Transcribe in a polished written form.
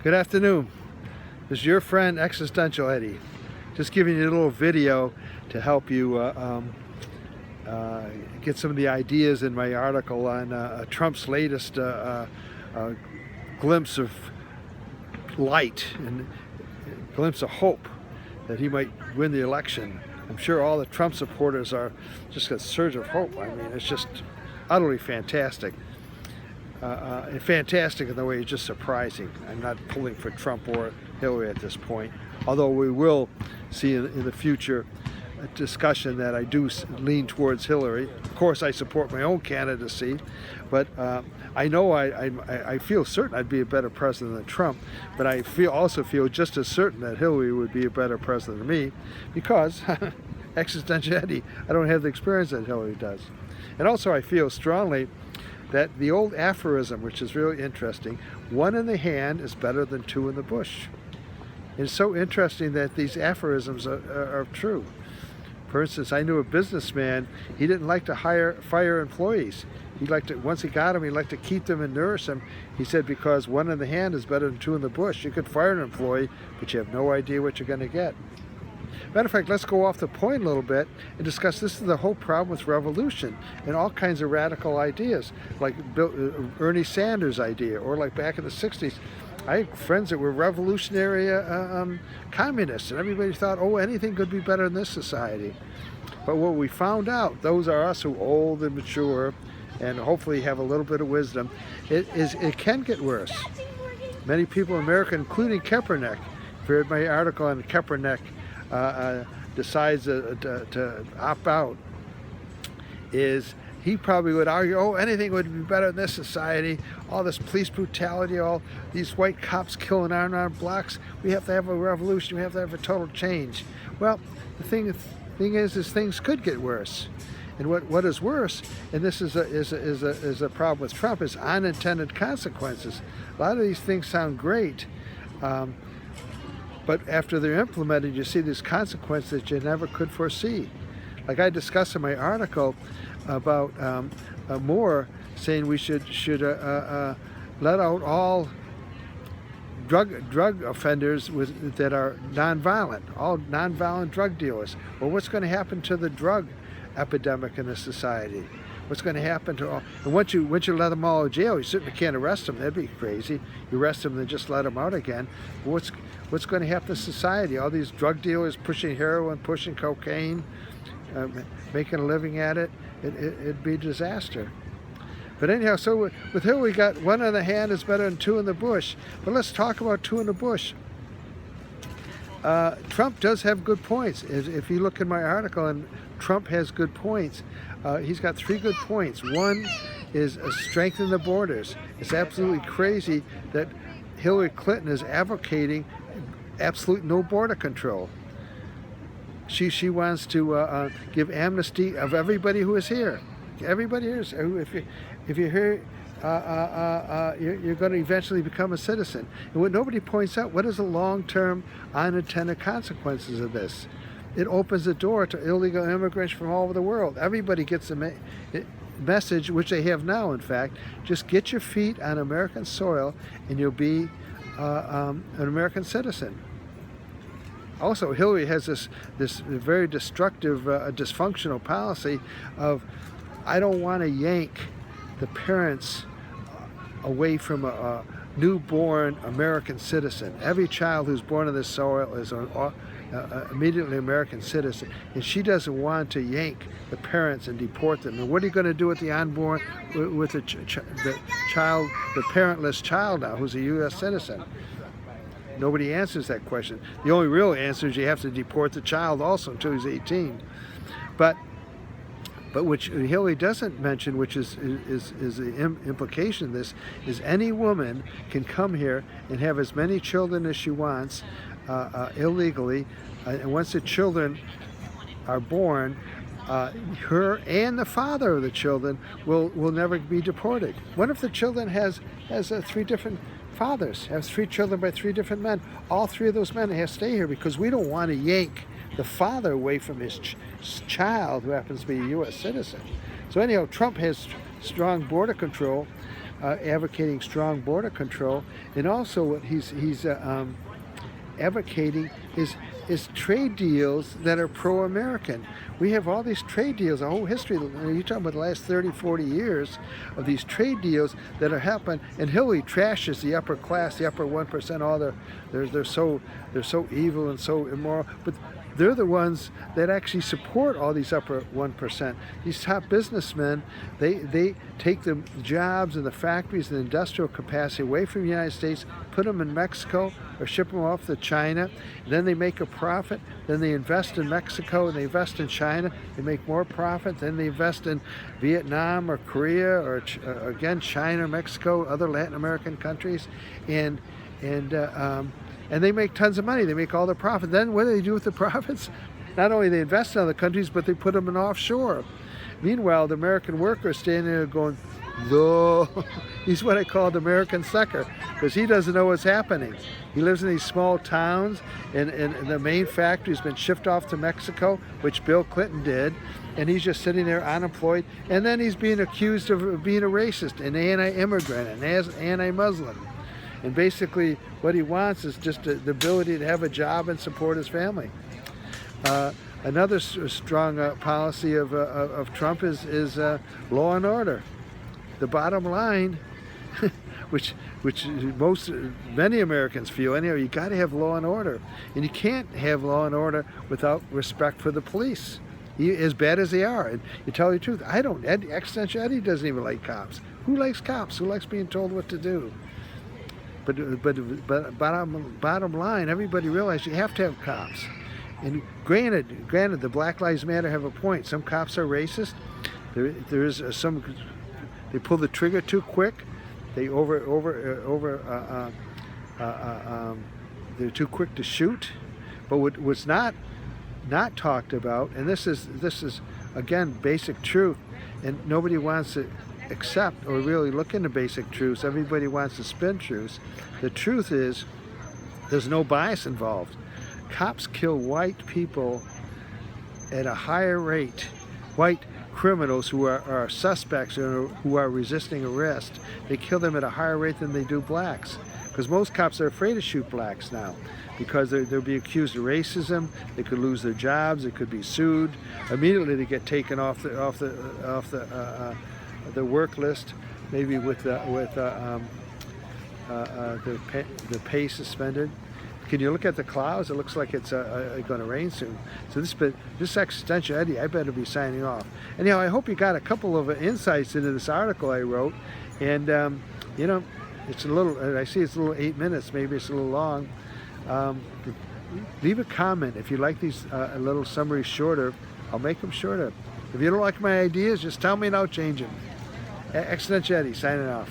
Good afternoon. This is your friend Existential Eddie. Just giving you a little video to help you get some of the ideas in my article on Trump's latest glimpse of light and glimpse of hope that he might win the election. I'm sure all the Trump supporters are just a surge of hope. I mean, it's just utterly fantastic. And fantastic in the way it's just surprising. I'm not pulling for Trump or Hillary at this point, although we will see in the future a discussion that I do lean towards Hillary. Of course, I support my own candidacy, but I know I feel certain I'd be a better president than Trump, but I also feel just as certain that Hillary would be a better president than me, because Existential Eddie, I don't have the experience that Hillary does. And also I feel strongly that the old aphorism, which is really interesting, one in the hand is better than two in the bush. It's so interesting that these aphorisms are true. For instance, I knew a businessman, he didn't like to fire employees. He liked to, once he got them, he liked to keep them and nourish them. He said, because one in the hand is better than two in the bush. You could fire an employee, but you have no idea what you're going to get. Matter of fact, let's go off the point a little bit and discuss this is the whole problem with revolution and all kinds of radical ideas, like Bernie Sanders' idea, or like back in the 60s. I had friends that were revolutionary communists, and everybody thought, oh, anything could be better in this society. But what we found out, those are us who are old and mature and hopefully have a little bit of wisdom, it can get worse. Many people in America, including Kaepernick, if you read my article on Kaepernick, decides to opt out, is he probably would argue, oh, anything would be better in this society, all this police brutality, all these white cops killing unarmed blacks, we have to have a revolution, we have to have a total change. Well, the thing is things could get worse. And what is worse, and this is a problem with Trump, is unintended consequences. A lot of these things sound great, but after they're implemented, you see these consequences that you never could foresee. Like I discuss in my article about Moore saying we should let out all drug offenders that are nonviolent, all nonviolent drug dealers. Well, what's going to happen to the drug epidemic in this society? What's going to happen to all? And once you let them all in jail, you certainly can't arrest them. That'd be crazy. You arrest them, then just let them out again. But what's going to happen to society? All these drug dealers pushing heroin, pushing cocaine, making a living at it. It'd be a disaster. But anyhow, so with Hillary, we got one in the hand is better than two in the bush. But let's talk about two in the bush. Trump does have good points. If you look in my article, and Trump has good points. He's got three good points. One is strengthen the borders. It's absolutely crazy that Hillary Clinton is advocating absolute no border control. She wants to give amnesty of everybody who is here. Everybody here is, if you're here, you're going to eventually become a citizen. And what nobody points out, what is the long-term unintended consequences of this? It opens the door to illegal immigrants from all over the world. Everybody gets a message, which they have now, in fact. Just get your feet on American soil and you'll be an American citizen. Also, Hillary has this very destructive, dysfunctional policy of, I don't want to yank the parents away from a newborn American citizen. Every child who's born on this soil is immediately American citizen, and she doesn't want to yank the parents and deport them. And what are you going to do with the unborn, with the child, the parentless child now, who's a U.S. citizen? Nobody answers that question. The only real answer is you have to deport the child also until he's 18. But which Hillary doesn't mention, which is the implication of this, is any woman can come here and have as many children as she wants illegally, and once the children are born, her and the father of the children will never be deported. What if the children has three different fathers, has three children by three different men? All three of those men have to stay here because we don't want to yank the father away from his child who happens to be a U.S. citizen. So anyhow, Trump has strong border control, advocating strong border control, and also what he's advocating is trade deals that are pro-American. We have all these trade deals, a whole history. You're talking about the last 30, 40 years of these trade deals that are happening. And Hillary trashes the upper class, the upper 1%. All they're so evil and so immoral. But they're the ones that actually support all these upper 1%. These top businessmen, they take the jobs and the factories and the industrial capacity away from the United States, put them in Mexico or ship them off to China. Then they make a profit. Then they invest in Mexico and they invest in China. They make more profit. Then they invest in Vietnam or Korea or again China, Mexico, other Latin American countries, and they make tons of money. They make all the profit. Then what do they do with the profits? Not only they invest in other countries, but they put them in offshore. Meanwhile, the American worker is standing there going, no. He's what I call the American sucker, because he doesn't know what's happening. He lives in these small towns, and the main factory's been shipped off to Mexico, which Bill Clinton did, and he's just sitting there unemployed. And then he's being accused of being a racist, an anti-immigrant, an anti-Muslim. And basically what he wants is just the ability to have a job and support his family. Another strong policy of Trump is law and order. The bottom line, which many Americans feel anyway, you got to have law and order. And you can't have law and order without respect for the police, as bad as they are. And you tell the truth, Extension Eddie doesn't even like cops. Who likes cops? Who likes being told what to do? But bottom line, everybody realizes you have to have cops. And granted, the Black Lives Matter have a point. Some cops are racist. There is some. They pull the trigger too quick. They they're too quick to shoot. But what's not talked about, and this is again basic truth, and nobody wants to accept or really look into basic truths. Everybody wants to spin truths. The truth is, there's no bias involved. Cops kill white people at a higher rate. White criminals who are suspects or who are resisting arrest, they kill them at a higher rate than they do blacks. Because most cops are afraid to shoot blacks now, because they'll be accused of racism. They could lose their jobs. They could be sued. Immediately they get taken off the work list, maybe with the pay suspended. Can you look at the clouds? It looks like it's going to rain soon. So this Extension Eddie, I better be signing off. Anyhow, I hope you got a couple of insights into this article I wrote. And it's a little. I see it's a little 8 minutes. Maybe it's a little long. Leave a comment if you like these a little summaries shorter. I'll make them shorter. If you don't like my ideas, just tell me and I'll change them. Extension Eddie signing off.